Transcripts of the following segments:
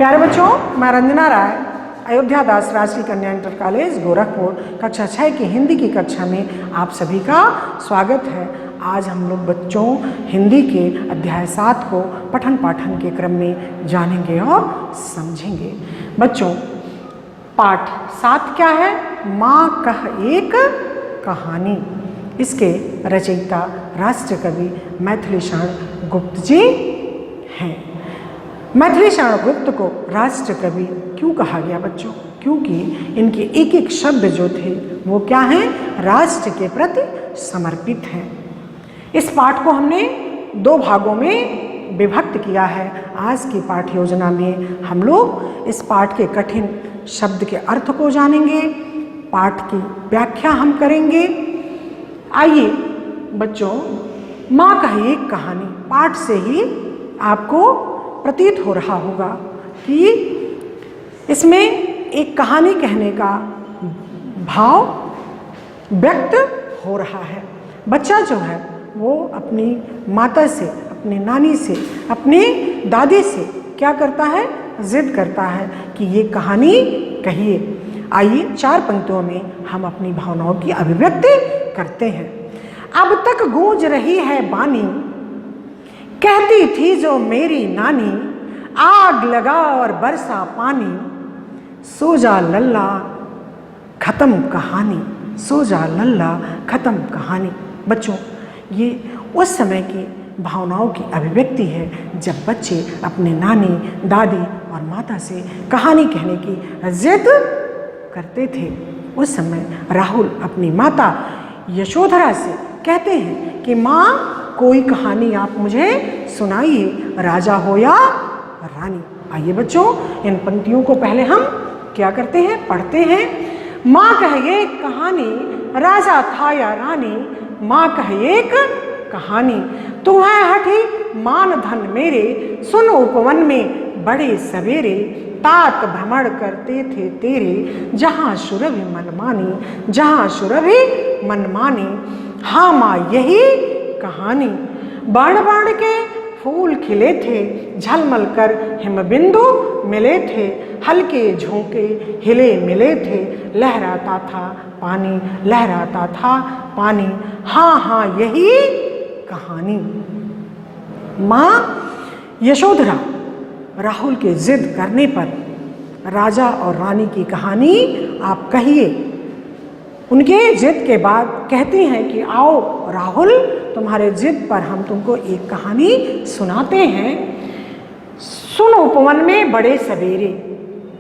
प्यारे बच्चों, मैं रंजना राय, अयोध्या दास राजकीय कन्या इंटर कॉलेज गोरखपुर कक्षा 6 की हिंदी की कक्षा में आप सभी का स्वागत है। आज हम लोग बच्चों हिंदी के अध्याय 7 को पठन पाठन के क्रम में जानेंगे और समझेंगे। बच्चों, पाठ 7 क्या है? माँ कह एक कहानी। इसके रचयिता राष्ट्र कवि मैथिलीशरण गुप्त जी हैं। मैथिलीशरण गुप्त को राष्ट्र कवि क्यों कहा गया बच्चों? क्योंकि इनके एक एक शब्द जो थे वो क्या हैं? राष्ट्र के प्रति समर्पित हैं। इस पाठ को हमने 2 भागों में विभक्त किया है। आज की पाठ योजना में हम लोग इस पाठ के कठिन शब्द के अर्थ को जानेंगे, पाठ की व्याख्या हम करेंगे। आइए बच्चों, माँ कह एक कहानी पाठ से ही आपको प्रतीत हो रहा होगा कि इसमें एक कहानी कहने का भाव व्यक्त हो रहा है। बच्चा जो है वो अपनी माता से, अपनी नानी से, अपनी दादी से क्या करता है? जिद करता है कि ये कहानी कहिए। आइए 4 पंक्तियों में हम अपनी भावनाओं की अभिव्यक्ति करते हैं। अब तक गूंज रही है बानी, कहती थी जो मेरी नानी, आग लगा और बरसा पानी, सो जा लल्ला खत्म कहानी, सो जा लल्ला खत्म कहानी। बच्चों, ये उस समय की भावनाओं की अभिव्यक्ति है जब बच्चे अपने नानी, दादी और माता से कहानी कहने की जिद करते थे। उस समय राहुल अपनी माता यशोधरा से कहते हैं कि माँ, कोई कहानी आप मुझे सुनाइए, राजा हो या रानी। आइए बच्चों, इन पंक्तियों को पहले हम क्या करते हैं? पढ़ते हैं। माँ कह एक कहानी, राजा था या रानी, माँ कह एक कहानी, तुम्हें हठी मान धन मेरे, सुन उपवन में बड़े सवेरे, तात भ्रमण करते थे तेरे, जहाँ सुरभि मनमानी, जहाँ सुरभि मनमानी। हाँ माँ यही कहानी, बाण बाण के फूल खिले थे, झलमल कर हिमबिंदु मिले थे, हल्के झोंके हिले मिले थे, लहराता था पानी, लहराता था पानी। हाँ हाँ यही कहानी। माँ यशोधरा राहुल के जिद करने पर राजा और रानी की कहानी आप कहिए। उनके जिद के बाद कहती हैं कि आओ राहुल, तुम्हारे जिद पर हम तुमको एक कहानी सुनाते हैं। सुन उपवन में बड़े सवेरे,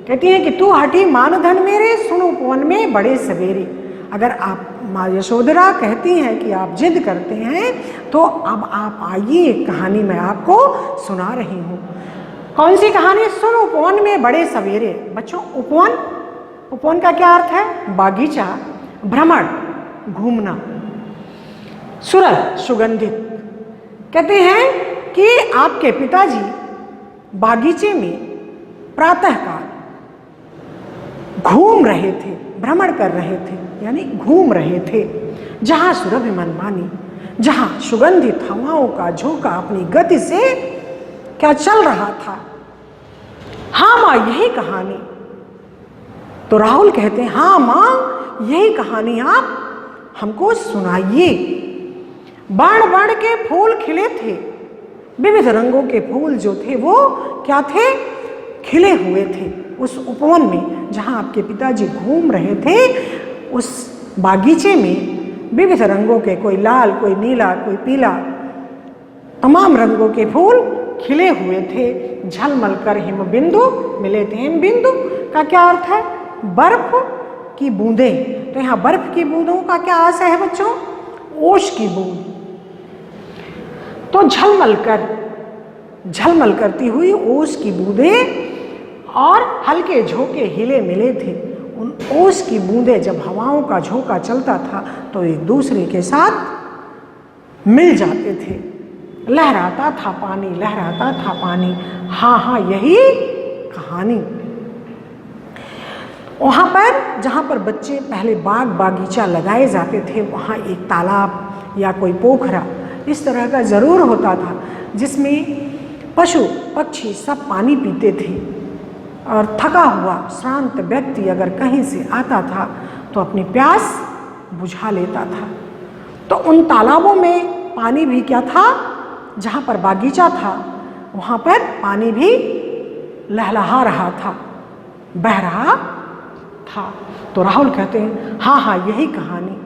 कहती हैं कि तू हटी मान धन मेरे, सुन उपवन में बड़े सवेरे। अगर आप माँ यशोधरा कहती हैं कि आप जिद करते हैं तो अब आप आइए, कहानी मैं आपको सुना रही हूँ। कौन सी कहानी? सुन उपवन में बड़े सवेरे। बच्चों, उपवन, उपवन का क्या अर्थ है? बागीचा, भ्रमण, घूमना, सुरभ, सुगंधित। कहते हैं कि आपके पिताजी बागीचे में प्रातःकाल घूम रहे थे, भ्रमण कर रहे थे, यानी घूम रहे थे, जहाँ सुरभि मनमानी, जहाँ सुगंधित हवाओं का झोंका अपनी गति से क्या चल रहा था। हाँ माँ यही कहानी। तो राहुल कहते हैं हाँ माँ यही कहानी आप हमको सुनाइए। बाण बाण के फूल खिले थे, विविध रंगों के फूल जो थे वो क्या थे? खिले हुए थे। उस उपवन में जहाँ आपके पिताजी घूम रहे थे, उस बागीचे में विविध रंगों के, कोई लाल, कोई नीला, कोई पीला, तमाम रंगों के फूल खिले हुए थे, झलमल कर हिमबिंदु मिले थे। हिमबिंदु का क्या अर्थ है? बर्फ की बूंदें। तो यहाँ बर्फ की बूंदों का क्या आशय है बच्चों? ओश की बूंद। तो झलमल करती हुई ओस की बूंदें और हल्के झोंके हिले मिले थे। उन ओस की बूंदें जब हवाओं का झोंका चलता था तो एक दूसरे के साथ मिल जाते थे। लहराता था पानी, लहराता था पानी। हाँ हाँ यही कहानी। वहाँ पर जहाँ पर बच्चे पहले बाग बागीचा लगाए जाते थे, वहाँ एक तालाब या कोई पोखरा इस तरह का ज़रूर होता था जिसमें पशु पक्षी सब पानी पीते थे। और थका हुआ श्रांत व्यक्ति अगर कहीं से आता था तो अपनी प्यास बुझा लेता था। तो उन तालाबों में पानी भी क्या था, जहाँ पर बागीचा था वहाँ पर पानी भी लहलहा रहा था, बह रहा था। तो राहुल कहते हैं हाँ हाँ यही कहानी,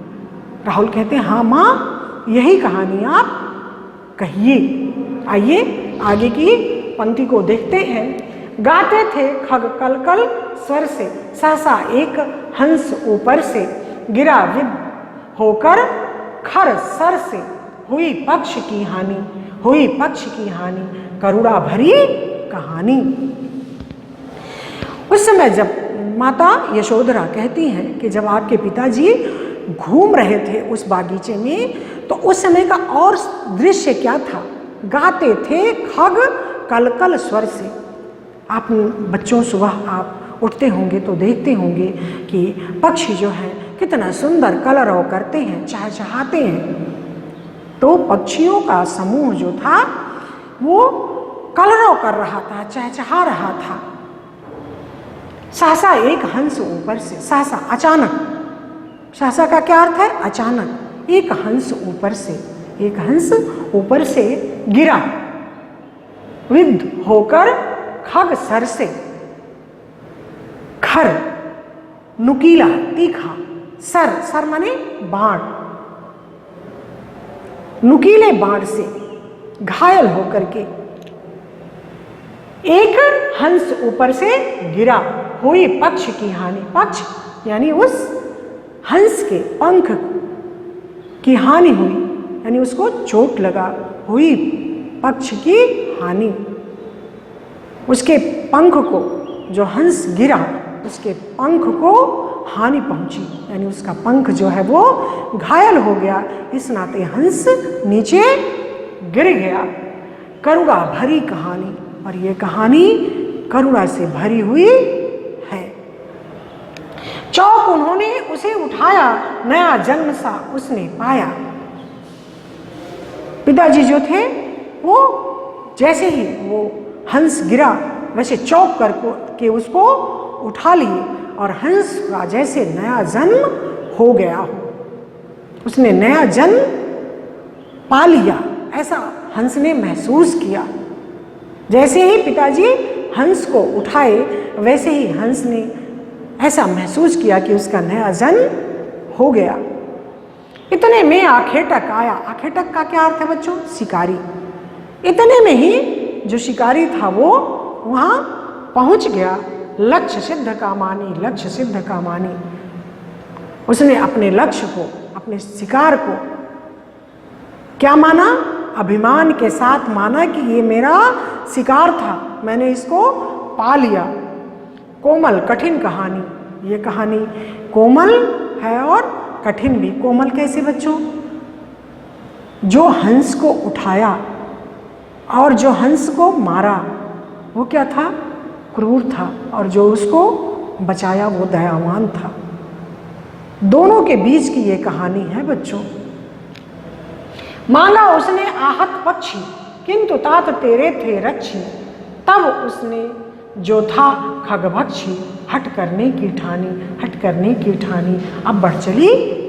राहुल कहते हैं हाँ माँ यही कहानी आप कहिए। आइए आगे की पंक्ति को देखते हैं। गाते थे खग कल कल स्वर से, सहसा एक हंस ऊपर से गिरा विद होकर खर सर से, हुई पक्ष की हानि, हुई पक्ष की हानि, करुणा भरी कहानी। उस समय जब माता यशोधरा कहती हैं कि जब आपके पिताजी घूम रहे थे उस बागीचे में, तो उस समय का और दृश्य क्या था, गाते थे खग कलकल स्वर से। आप बच्चों सुबह आप उठते होंगे तो देखते होंगे कि पक्षी जो है कितना सुंदर कलरव करते हैं, चहचहाते हैं। तो पक्षियों का समूह जो था वो कलरव कर रहा था, चहचहा रहा था। सहसा एक हंस ऊपर से, सहसा अचानक, सहसा का क्या अर्थ है, अचानक। एक हंस ऊपर से, एक हंस ऊपर से गिरा विद होकर खग सर से, खर नुकीला तीखा, सर, सर माने बाण, नुकीले बाण से घायल होकर के एक हंस ऊपर से गिरा, हुई पक्ष की हानि। पक्ष यानी उस हंस के पंख की हानि हुई, यानी उसको चोट लगा, हुई पक्ष की हानि। उसके पंख को, जो हंस गिरा उसके पंख को हानि पहुंची, यानी उसका पंख जो है वो घायल हो गया, इस नाते हंस नीचे गिर गया। करुणा भरी कहानी, और ये कहानी करुणा से भरी हुई है। चौक उन्होंने उसे उठाया, नया जन्म सा उसने पाया। पिताजी जो थे वो जैसे ही वो हंस गिरा वैसे चौक करके उसको उठा लिए, और हंस का जैसे नया जन्म हो गया हो, उसने नया जन्म पा लिया, ऐसा हंस ने महसूस किया। जैसे ही पिताजी हंस को उठाए वैसे ही हंस ने ऐसा महसूस किया कि उसका नया जन्म हो गया। इतने में आखेटक आया। आखेटक का क्या अर्थ है बच्चों, शिकारी। इतने में ही जो शिकारी था वो वहाँ पहुँच गया। लक्ष्य सिद्ध का मानी, लक्ष्य सिद्ध का मानी। उसने अपने लक्ष्य को, अपने शिकार को क्या माना, अभिमान के साथ माना कि ये मेरा शिकार था, मैंने इसको पा लिया। कोमल कठिन कहानी, ये कहानी कोमल है और कठिन भी। कोमल कैसे बच्चों, जो हंस को उठाया और जो हंस को मारा वो क्या था, क्रूर था, और जो उसको बचाया वो दयावान था। दोनों के बीच की ये कहानी है बच्चों। मांगा उसने आहत पक्षी, किंतु तात तेरे थे रक्षी। तब उसने जो था खगभक्षी, हट करने की ठानी, हट करने की ठानी। अब बढ़ चली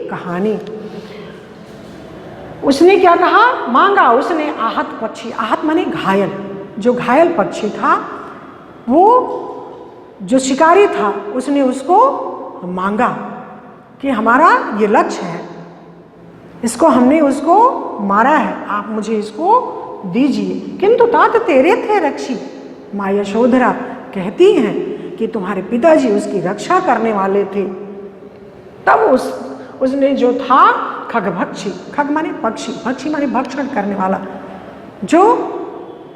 कहानी। उसने क्या कहा, मांगा उसने आहत पक्षी। आहत माने घायल। जो घायल पक्षी था वो जो शिकारी था उसने उसको मांगा कि हमारा ये लक्ष्य है, इसको हमने उसको मारा है, आप मुझे इसको दीजिए। किंतु तात तेरे थे रक्षी। माँ यशोधरा कहती हैं कि तुम्हारे पिताजी उसकी रक्षा करने वाले थे। तब उसने जो था खगभक्षी, खग माने पक्षी, भक्षी माने भक्षण करने वाला, जो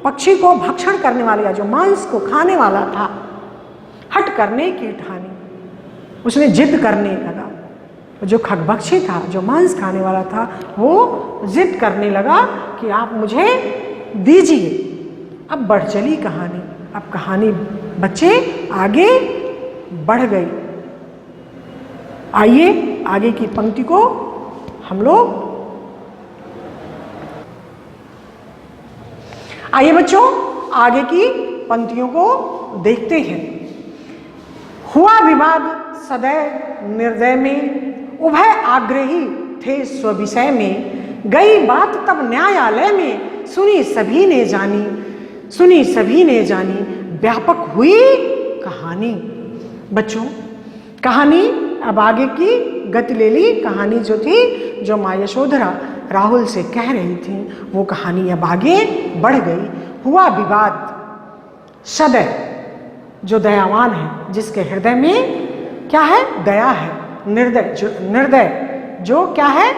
पक्षी को भक्षण करने वाला या जो मांस को खाने वाला था, हट करने की ठानी। उसने जिद करने लगा। जो खगभक्षी था, जो मांस खाने वाला था, वो जिद करने लगा कि आप मुझे दीजिए। अब बढ़ चली कहानी। अब कहानी बच्चे आगे बढ़ गई। आइए आगे की पंक्ति को हम लोग, आइए बच्चों आगे की पंक्तियों को देखते हैं। हुआ विवाद सदैव निर्दय में, उभय आग्रही थे स्वविषय में। गई बात तब न्यायालय में, सुनी सभी ने जानी, सुनी सभी ने जानी, व्यापक हुई कहानी। बच्चों, कहानी अब आगे की गति ले ली। कहानी जो थी, जो माँ यशोधरा राहुल से कह रही थी, वो कहानी अब आगे बढ़ गई। हुआ विवाद सदैव, जो दयावान है, जिसके हृदय में क्या है, दया है। निर्दय जो क्या है,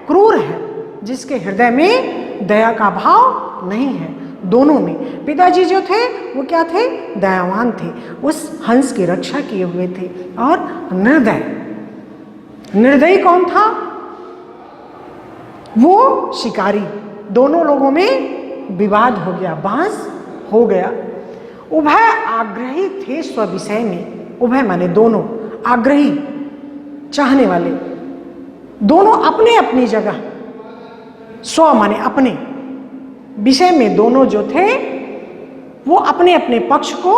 क्रूर है, जिसके हृदय में दया का भाव नहीं है। दोनों में पिताजी जो थे वो क्या थे, दयावान थे, उस हंस की रक्षा किए हुए थे। और निर्दयी कौन था, वो शिकारी। दोनों लोगों में विवाद हो गया, बहस हो गया। उभय आग्रही थे स्वविषय में, उभय माने दोनों, आग्रही चाहने वाले, दोनों अपने अपनी जगह, स्व माने अपने विषय में दोनों जो थे वो अपने अपने पक्ष को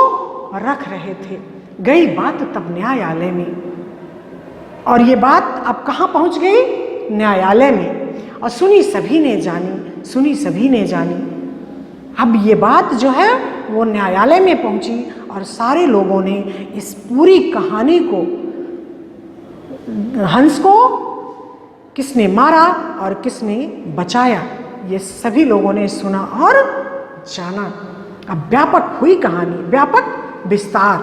रख रहे थे। गई बात तब न्यायालय में, और ये बात अब कहाँ पहुंच गई, न्यायालय में। और सुनी सभी ने जानी, सुनी सभी ने जानी। अब ये बात जो है वो न्यायालय में पहुंची और सारे लोगों ने इस पूरी कहानी को, हंस को किसने मारा और किसने बचाया, ये सभी लोगों ने सुना और जाना। अब व्यापक हुई कहानी, व्यापक विस्तार,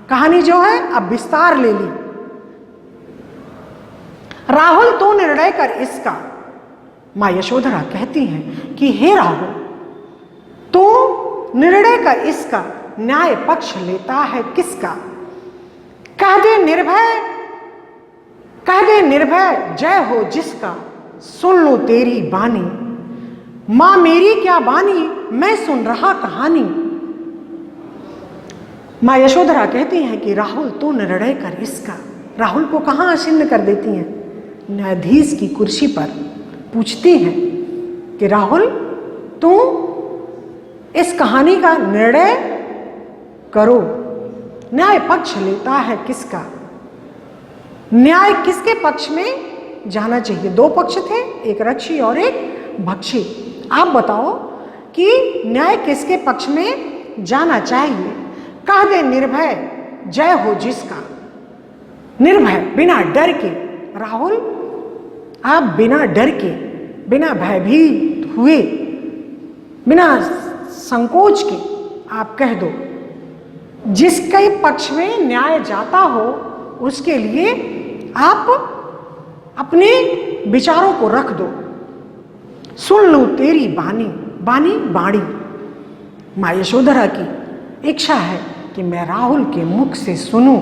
कहानी जो है अब विस्तार ले ली। राहुल तो निर्णय कर इसका, माँ यशोधरा कहती हैं कि हे राहुल, तो निर्णय कर इसका, न्याय पक्ष लेता है किसका। कह दे निर्भय, कह दे निर्भय जय हो जिसका, सुन लो तेरी बानी। माँ मेरी क्या बानी, मैं सुन रहा कहानी। माँ यशोधरा कहती हैं कि राहुल तो निर्णय कर इसका। राहुल को कहाँ आसीन कर देती हैं, न्यायाधीश की कुर्सी पर पूछती हैं कि राहुल तू इस कहानी का निर्णय करो, न्याय पक्ष लेता है किसका। न्याय किसके पक्ष में जाना चाहिए, दो पक्ष थे, एक रक्षी और एक भक्षी। आप बताओ कि न्याय किसके पक्ष में जाना चाहिए। कह दे निर्भय जय हो जिसका, निर्भय बिना डर के। राहुल आप बिना डर के, बिना भयभीत हुए, बिना संकोच के आप कह दो, जिसके पक्ष में न्याय जाता हो उसके लिए आप अपने विचारों को रख दो। सुन लो तेरी बानी, बानी बाणी। माँ यशोधरा की इच्छा है कि मैं राहुल के मुख से सुनूं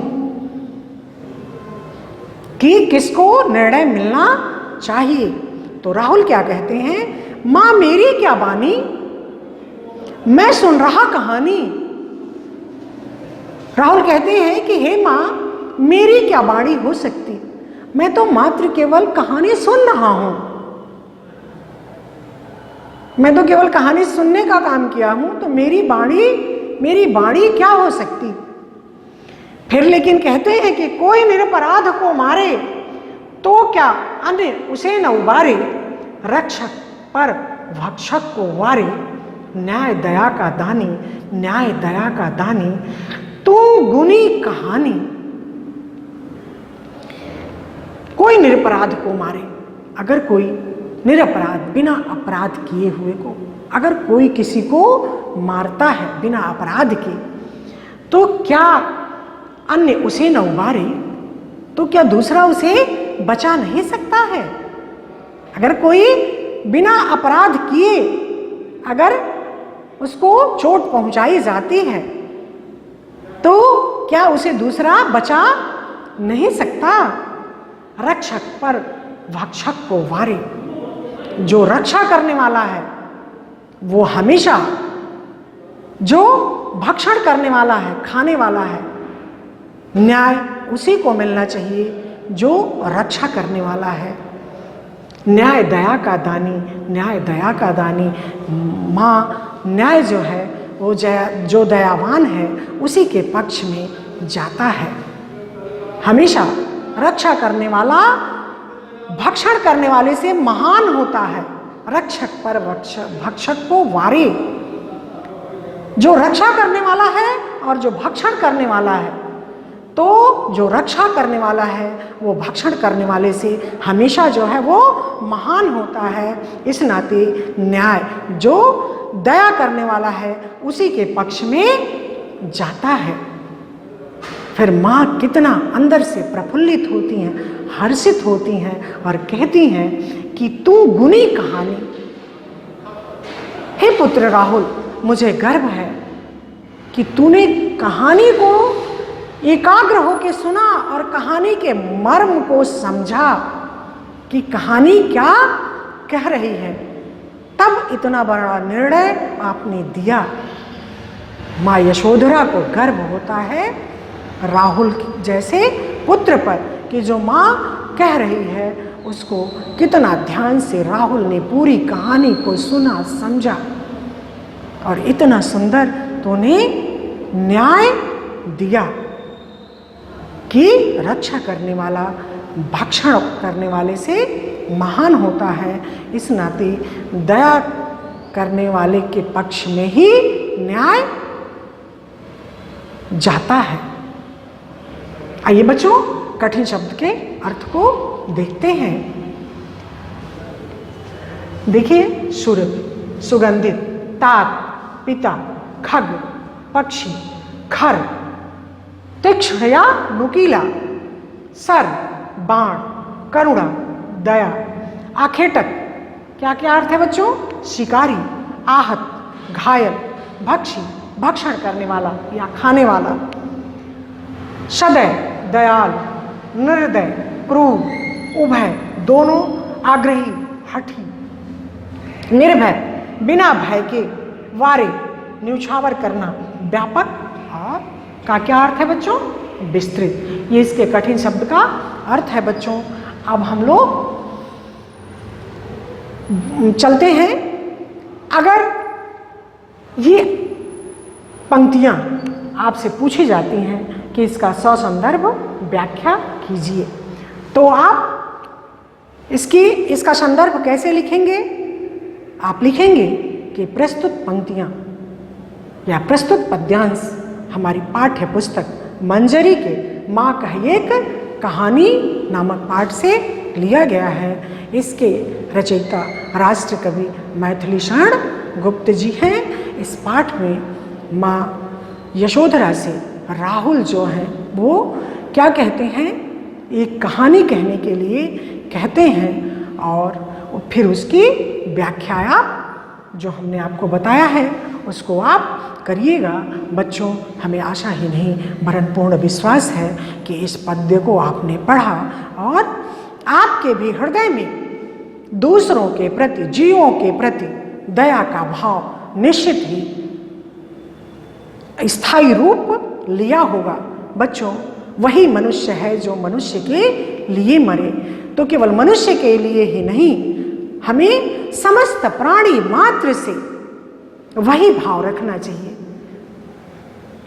कि किसको निर्णय मिलना चाहिए। तो राहुल क्या कहते हैं, माँ मेरी क्या बानी, मैं सुन रहा कहानी। राहुल कहते हैं कि हे माँ मेरी क्या बाणी हो सकती, मैं तो मात्र केवल कहानी सुन रहा हूं, मैं तो केवल कहानी सुनने का काम किया हूं, तो मेरी बाणी क्या हो सकती। फिर लेकिन कहते हैं कि कोई निरपराध को मारे तो क्या अन्य उसे न उबारे, रक्षक पर भक्षक को वारे। न्याय दया का दानी, न्याय दया का दानी, तू गुनी कहानी। कोई निरपराध को मारे, अगर कोई निरपराध बिना अपराध किए हुए को, अगर कोई किसी को मारता है बिना अपराध के, तो क्या अन्य उसे न उबारे, तो क्या दूसरा उसे बचा नहीं सकता है। अगर कोई बिना अपराध किए अगर उसको चोट पहुंचाई जाती है तो क्या उसे दूसरा बचा नहीं सकता। रक्षक पर भक्षक को वारे, जो रक्षा करने वाला है वो हमेशा, जो भक्षण करने वाला है, खाने वाला है, न्याय उसी को मिलना चाहिए जो रक्षा करने वाला है। न्याय दया का दानी, न्याय दया का दानी। माँ न्याय जो है वो जो दयावान है उसी के पक्ष में जाता है। हमेशा रक्षा करने वाला भक्षण करने वाले से महान होता है। रक्षक पर भक्षक को वारे। जो रक्षा करने वाला है और जो भक्षण करने वाला है, तो जो रक्षा करने वाला है वो भक्षण करने वाले से हमेशा जो है वो महान होता है। इस नाते न्याय जो दया करने वाला है उसी के पक्ष में जाता है। फिर माँ कितना अंदर से प्रफुल्लित होती हैं, हर्षित होती हैं और कहती हैं कि तू गुणी कहानी। हे पुत्र राहुल, मुझे गर्व है कि तूने कहानी को एकाग्र होकर सुना और कहानी के मर्म को समझा कि कहानी क्या कह रही है। तब इतना बड़ा निर्णय आपने दिया। माँ यशोधरा को गर्व होता है राहुल जैसे पुत्र पर कि जो माँ कह रही है उसको कितना ध्यान से राहुल ने पूरी कहानी को सुना, समझा और इतना सुंदर तूने न्याय दिया कि रक्षा करने वाला भक्षण करने वाले से महान होता है। इस नाते दया करने वाले के पक्ष में ही न्याय जाता है। आइए बच्चों, कठिन शब्द के अर्थ को देखते हैं। देखिए, सुर, सुगंधित, तात, पिता, खग, पक्षी, खर, तीक्ष्ण या नुकीला, सर, बाण, करुणा, दया, आखेटक। क्या क्या अर्थ है बच्चों? शिकारी, आहत, घायल, भक्षी, भक्षण करने वाला या खाने वाला, सदय, दयालु, निर्दय, क्रूर, उभय, दोनों, आग्रही, हठी, निर्भय, बिना भय के, वारे, न्यौछावर करना, व्यापक और का क्या अर्थ है बच्चों? विस्तृत। ये इसके कठिन शब्द का अर्थ है बच्चों। अब हम लोग चलते हैं। अगर ये पंक्तियां आपसे पूछी जाती हैं कि इसका ससंदर्भ व्याख्या कीजिए, तो आप इसका संदर्भ कैसे लिखेंगे? आप लिखेंगे कि प्रस्तुत पंक्तियां या प्रस्तुत पद्यांश हमारी पाठ्य पुस्तक मंजरी के माँ कहिए एक कहानी नामक पाठ से लिया गया है। इसके रचयिता राष्ट्र कवि मैथिली शरण गुप्त जी हैं। इस पाठ में माँ यशोधरा से राहुल जो हैं वो क्या कहते हैं, एक कहानी कहने के लिए कहते हैं और फिर उसकी व्याख्या जो हमने आपको बताया है उसको आप करिएगा। बच्चों, हमें आशा ही नहीं वरन पूर्ण विश्वास है कि इस पद्य को आपने पढ़ा और आपके भी हृदय में दूसरों के प्रति, जीवों के प्रति दया का भाव निश्चित ही स्थायी रूप लिया होगा। बच्चों, वही मनुष्य है जो मनुष्य के लिए मरे। तो केवल मनुष्य के लिए ही नहीं, हमें समस्त प्राणी मात्र से वही भाव रखना चाहिए।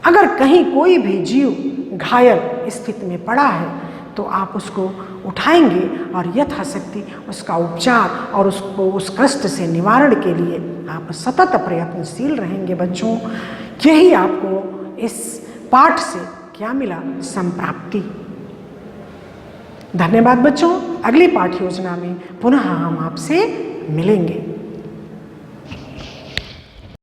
अगर कहीं कोई भी जीव घायल स्थिति में पड़ा है तो आप उसको उठाएंगे और यथाशक्ति उसका उपचार और उसको उस कष्ट से निवारण के लिए आप सतत प्रयत्नशील रहेंगे। बच्चों, यही आपको इस पाठ से क्या मिला? संप्राप्ति। धन्यवाद बच्चों। अगली पाठ योजना में पुनः हम आपसे मिलेंगे।